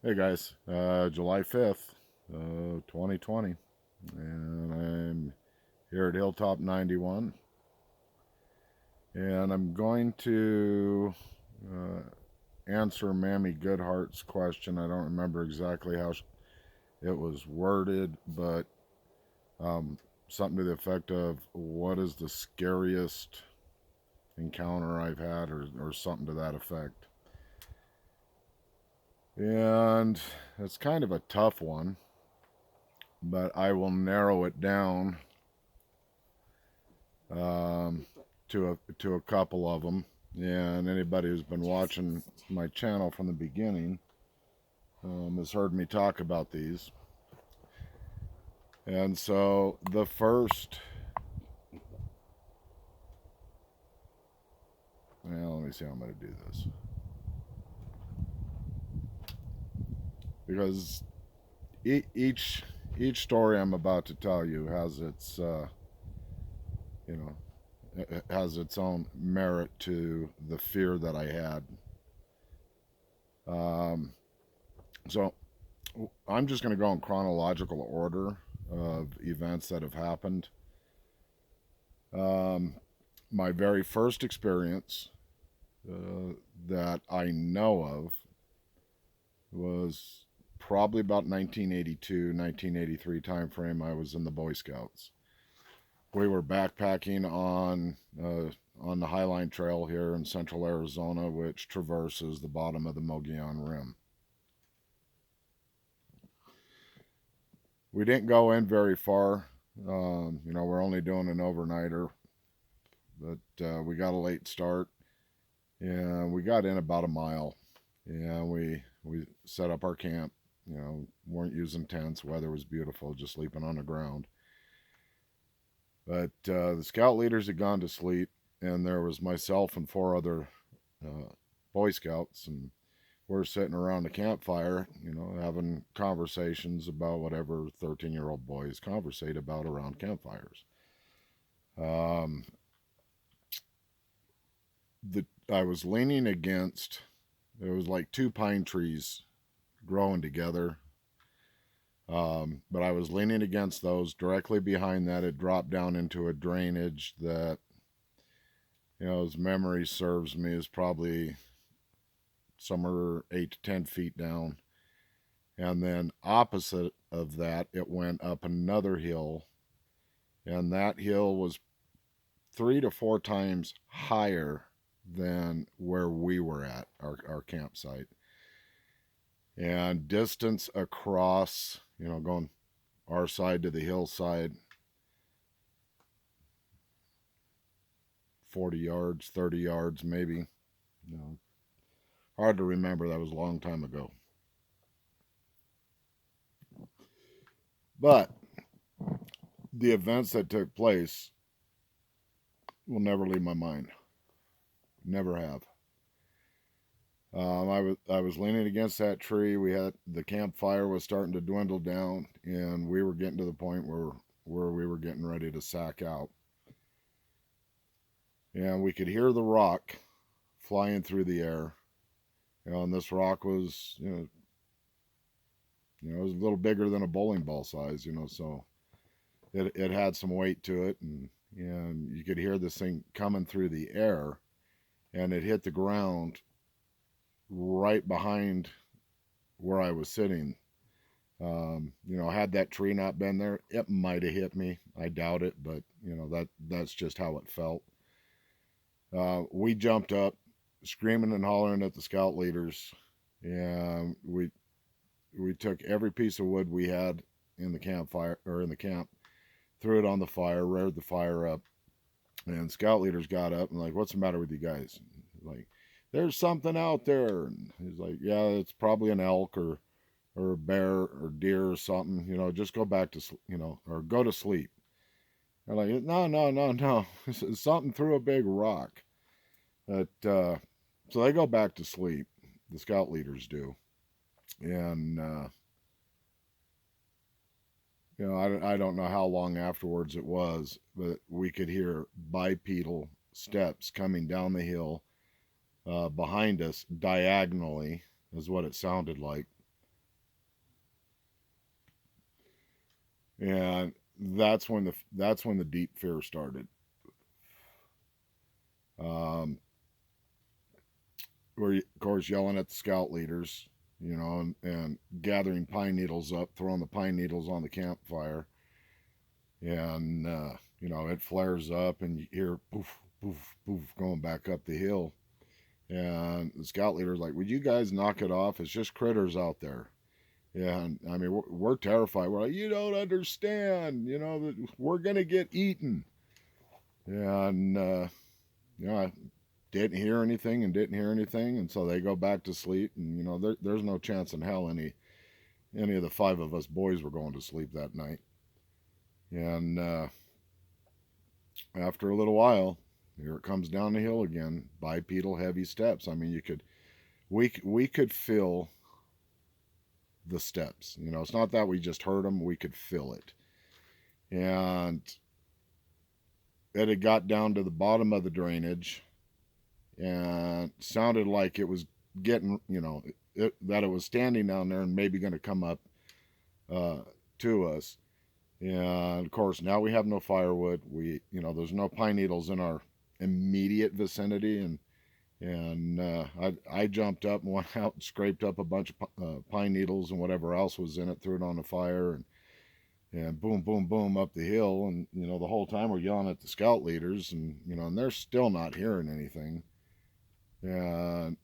Hey guys, July 5th, 2020, and I'm here at Hilltop 91, and I'm going to answer Mammigoodheart's question. I don't remember exactly how it was worded, but um, something to the effect of, what is the scariest encounter I've had, or something to that effect. And it's kind of a tough one, but I will narrow it down um, to a couple of them. And anybody who's been watching my channel from the beginning has heard me talk about these. And so the first, well, let me see how I'm going to do this, because each story I'm about to tell you has its you know it has its own merit to the fear that I had. Um, so I'm just going to go in chronological order of events that have happened. Um, my very first experience that I know of was probably about 1982, 1983 timeframe. I was in the Boy Scouts. We were backpacking on the Highline Trail here in central Arizona, which traverses the bottom of the Mogollon Rim. We didn't go in very far. We're only doing an overnighter, but we got a late start, and we got in about a mile. And we set up our camp. Weren't using tents. Weather was beautiful, just sleeping on the ground. But the scout leaders had gone to sleep, and there was myself and four other uh, Boy Scouts, and we're sitting around the campfire, having conversations about whatever 13-year-old boys conversate about around campfires. Um, I was leaning against. There was like two pine trees growing together. But I was leaning against those. Directly behind that, it dropped down into a drainage that, as memory serves me, is probably somewhere 8 to 10 feet down. And then opposite of that, it went up another hill, and that hill was 3 to 4 times higher than where we were at our campsite. And distance across, going our side to the hillside, 40 yards, 30 yards maybe. You know, hard to remember. That was a long time ago. But the events that took place will never leave my mind. Never have. I was leaning against that tree. We had the campfire was starting to dwindle down, and we were getting to the point where we were getting ready to sack out. And we could hear the rock flying through the air. And this rock was, it was a little bigger than a bowling ball size, so it had some weight to it, and you could hear this thing coming through the air, and it hit the ground right behind where I was sitting. Had that tree not been there, it might have hit me. I doubt it, but that's just how it felt. We jumped up, screaming and hollering at the scout leaders, and we took every piece of wood we had in the campfire or in the camp, threw it on the fire, reared the fire up, and scout leaders got up and like, "What's the matter with you guys?" Like, "There's something out there." And he's like, "Yeah, it's probably an elk or a bear or deer or something. Just go back to or go to sleep." They're like, "No, no, no, no. Something threw a big rock." But so they go back to sleep. The scout leaders do, and I don't know how long afterwards it was, but we could hear bipedal steps coming down the hill behind us diagonally, is what it sounded like. And that's when the deep fear started. Um, we're of course yelling at the scout leaders, and gathering pine needles up, throwing the pine needles on the campfire, and it flares up, and you hear poof, poof, poof going back up the hill. And the scout leader's like, "Would you guys knock it off? It's just critters out there." Yeah, and I mean, we're terrified. We're like, "You don't understand. That we're gonna get eaten." And I didn't hear anything and didn't hear anything, and so they go back to sleep. And there's no chance in hell any of the five of us boys were going to sleep that night. And after a little while, here it comes down the hill again, bipedal heavy steps. I mean, we could feel the steps. It's not that we just heard them; we could feel it. And it had got down to the bottom of the drainage, and sounded like it was getting, that it was standing down there and maybe going to come up uh, to us. And of course, now we have no firewood. There's no pine needles in our immediate vicinity, and I jumped up and went out and scraped up a bunch of pine needles and whatever else was in it, threw it on the fire, and boom, boom, boom up the hill. And the whole time we're yelling at the scout leaders, and they're still not hearing anything. And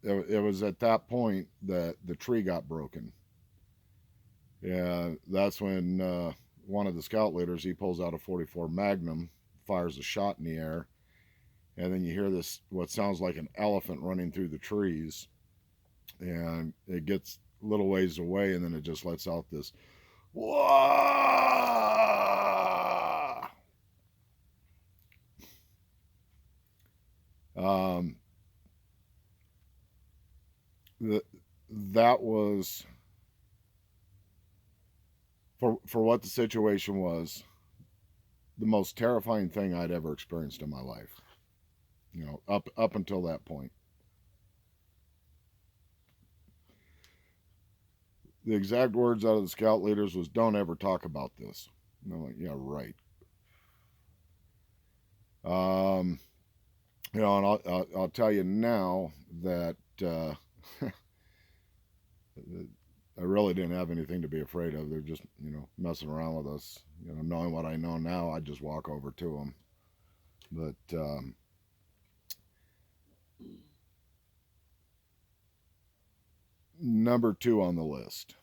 it was at that point that the tree got broken. Yeah, that's when one of the scout leaders, he pulls out a 44 Magnum, fires a shot in the air, and then you hear this what sounds like an elephant running through the trees, and it gets a little ways away, and then it just lets out this wah. Um, the, that was for what the situation was, the most terrifying thing I'd ever experienced in my life. Up until that point. The exact words out of the scout leaders was, "Don't ever talk about this." And I'm like, "Yeah, right." Um, and I'll tell you now that I really didn't have anything to be afraid of. They're just messing around with us. Knowing what I know now, I'd just walk over to them. But number two on the list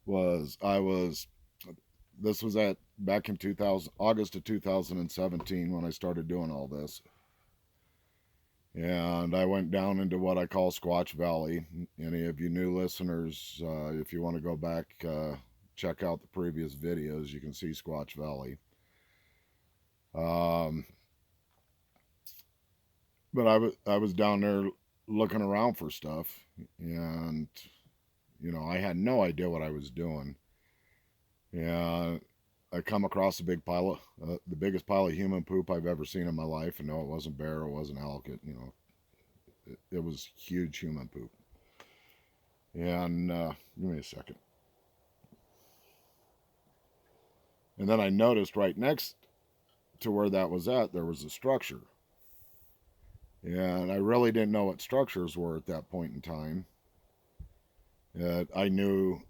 was this was at back in 2000 August of 2017 when I started doing all this. And I went down into what I call Squatch Valley. Any of you new listeners, if you want to go back, check out the previous videos, you can see Squatch Valley. Um, but I was down there looking around for stuff, and I had no idea what I was doing. And I come across a big pile of the biggest pile of human poop I've ever seen in my life. And no, it wasn't bear, it wasn't elk. It was huge human poop. And give me a second. And then I noticed right next to where that was at, there was a structure. And I really didn't know what structures were at that point in time. I knew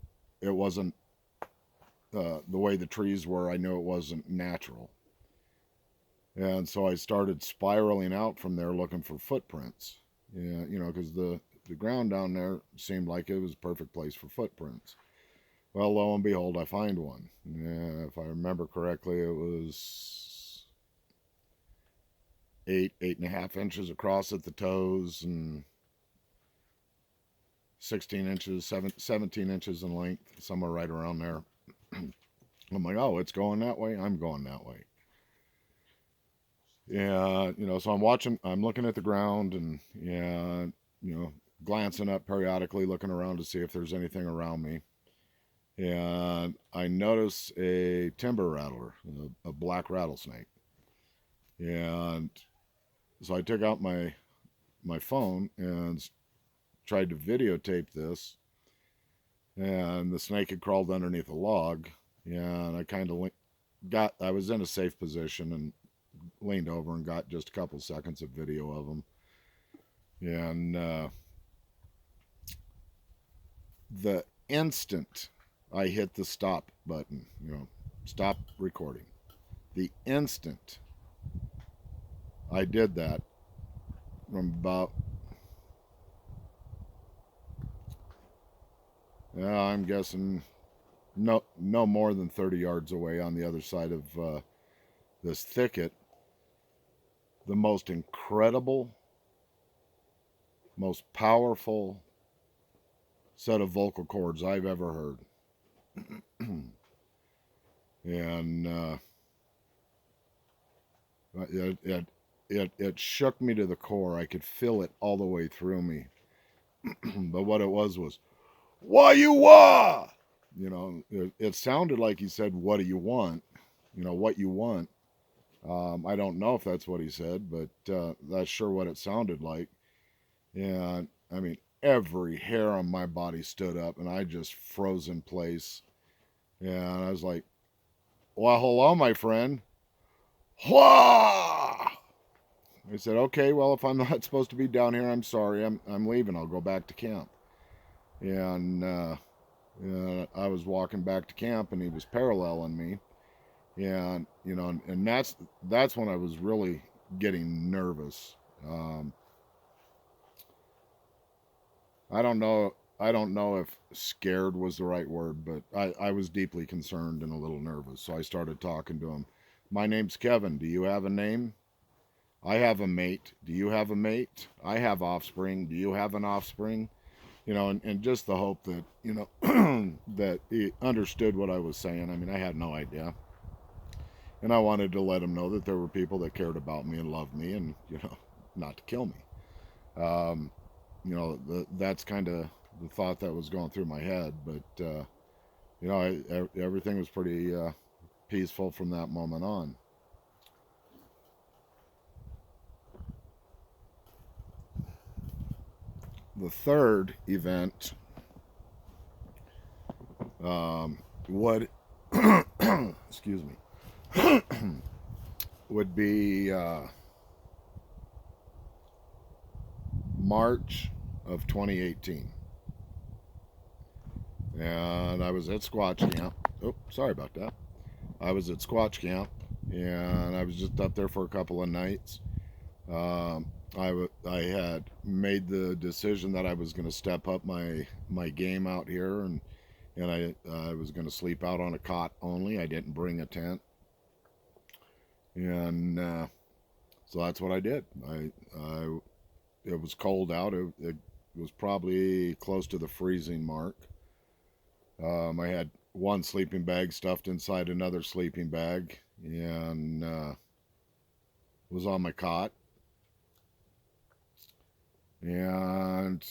it wasn't the way the trees were, I knew it wasn't natural. And so I started spiraling out from there looking for footprints. Yeah, because the ground down there seemed like it was a perfect place for footprints. Well, lo and behold, I find one. Yeah, if I remember correctly, it was 8.5 inches across at the toes, and 16 inches, 17 inches in length, somewhere right around there. I'm like, oh, it's going that way. I'm going that way. Yeah, so I'm looking at the ground, and yeah, glancing up periodically, looking around to see if there's anything around me. And I notice a timber rattler, a black rattlesnake. And so I took out my my phone and tried to videotape this, and the snake had crawled underneath a log, and I kind of I was in a safe position and leaned over and got just a couple seconds of video of him. And the instant I hit the stop button, stop recording, the instant I did that, from about, I'm guessing, no more than 30 yards away on the other side of this thicket, the most incredible, most powerful set of vocal cords I've ever heard. And it shook me to the core. I could feel it all the way through me. But what it was, "What you want?" It sounded like he said, "What do you want?" What you want. I don't know if that's what he said, but that's sure what it sounded like. And I mean, every hair on my body stood up, and I just froze in place. And I was like, "Well, hello, my friend." Wah! I said, "Okay, well, if I'm not supposed to be down here, I'm sorry. I'm leaving. I'll go back to camp." And I was walking back to camp, and he was paralleling me. And and that's when I was really getting nervous. I don't know if scared was the right word, but I was deeply concerned and a little nervous. So I started talking to him. "My name's Kevin. Do you have a name?" "I have a mate. Do you have a mate?" "I have offspring. Do you have an offspring?" And just the hope that, that he understood what I was saying. I mean, I had no idea. And I wanted to let him know that there were people that cared about me and loved me, and, not to kill me. That's kind of the thought that was going through my head. But, everything was pretty peaceful from that moment on. The third event, would, excuse me, would be March of 2018. And I was at Squatch Camp. Oh, sorry about that. I was at Squatch Camp, and I was just up there for a couple of nights. I had made the decision that I was going to step up my game out here, and I was going to sleep out on a cot only. I didn't bring a tent, and so that's what I did. It was cold out. It was probably close to the freezing mark. I had one sleeping bag stuffed inside another sleeping bag, and was on my cot. And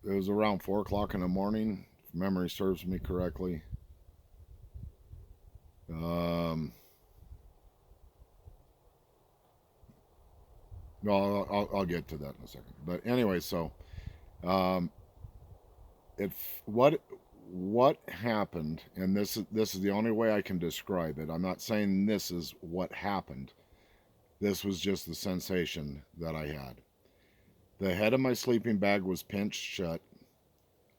it was around 4 o'clock in the morning, if memory serves me correctly. No, I'll get to that in a second. But anyway, so it what happened, and this is the only way I can describe it. I'm not saying this is what happened. This was just the sensation that I had. The head of my sleeping bag was pinched shut.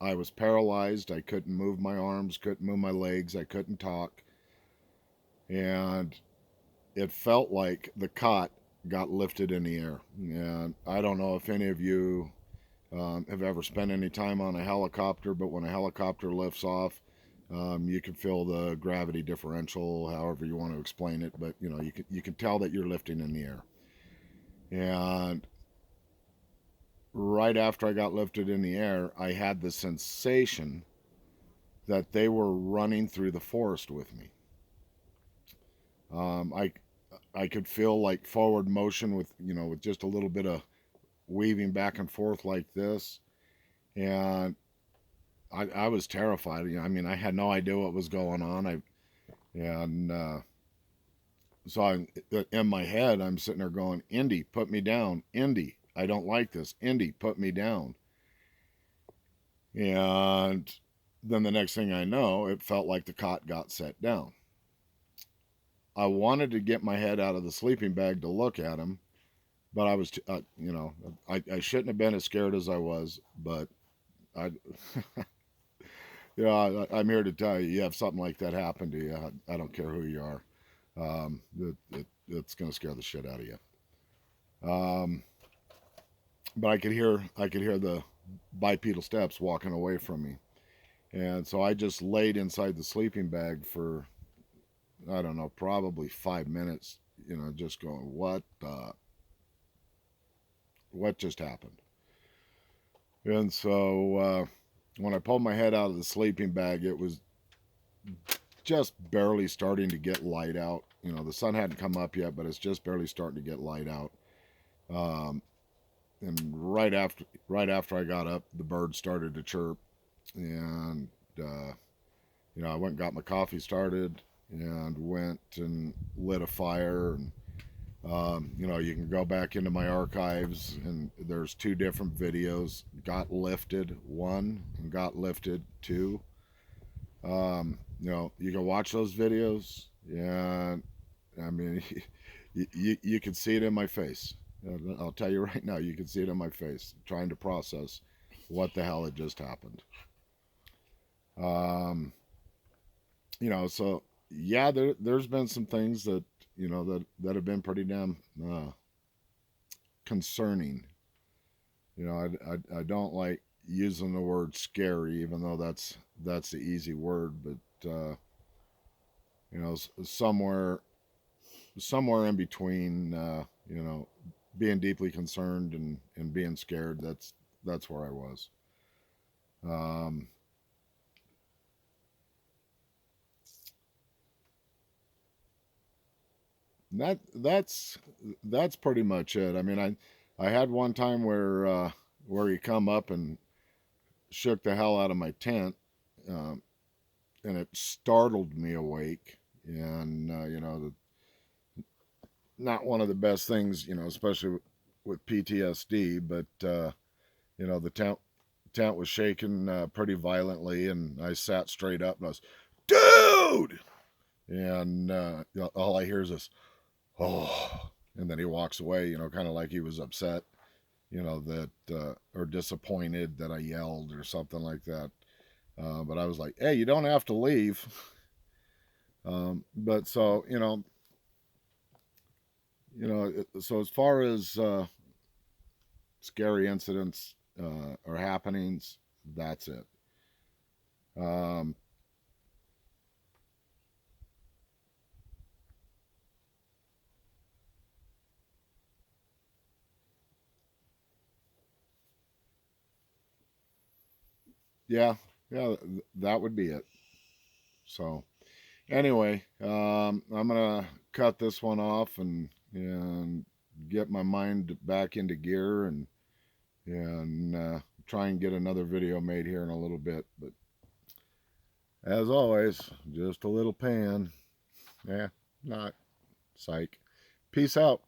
I was paralyzed. I couldn't move my arms, couldn't move my legs. I couldn't talk. And it felt like the cot got lifted in the air. And I don't know if any of you have ever spent any time on a helicopter, but when a helicopter lifts off, you can feel the gravity differential, however you want to explain it, but you can tell that you're lifting in the air. And right after I got lifted in the air, I had the sensation that they were running through the forest with me. I could feel like forward motion with just a little bit of weaving back and forth like this, and I was terrified. I mean, I had no idea what was going on. So in my head, I'm sitting there going, "Indy, put me down. Indy, I don't like this. Indy, put me down. And then the next thing I know, it felt like the cot got set down. I wanted to get my head out of the sleeping bag to look at him, but I was, I shouldn't have been as scared as I was, but I, I'm here to tell you, you have something like that happen to you. I don't care who you are. It's going to scare the shit out of you. Um, but I could hear the bipedal steps walking away from me. And so I just laid inside the sleeping bag for, I don't know, probably 5 minutes, just going, what just happened? And so when I pulled my head out of the sleeping bag, it was just barely starting to get light out. The sun hadn't come up yet, but it's just barely starting to get light out. Um, and right after I got up, the birds started to chirp, and uh, I went and got my coffee started, and went and lit a fire. And you can go back into my archives, and there's two different videos: got lifted 1 and got lifted 2. You can watch those videos, and I mean, you can see it in my face. I'll tell you right now, you can see it in my face, trying to process what the hell had just happened. Um, so yeah, there's been some things that that have been pretty damn concerning. I don't like using the word scary, even though that's the easy word, but somewhere in between, being deeply concerned and being scared. That's where I was. Um, that's pretty much it. I mean, I had one time where he come up and shook the hell out of my tent, um, and it startled me awake. And not one of the best things, especially with PTSD. But the tent was shaking pretty violently, and I sat straight up and I was, dude, and all I hear is this, oh, and then he walks away, kind of like he was upset, that or disappointed that I yelled or something like that. But I was like, hey, you don't have to leave. But so so as far as scary incidents or happenings, that's it. Um, yeah, yeah, that would be it. So anyway, I'm gonna cut this one off and get my mind back into gear and try and get another video made here in a little bit. But as always, just a little pan. Yeah, not psych. Peace out.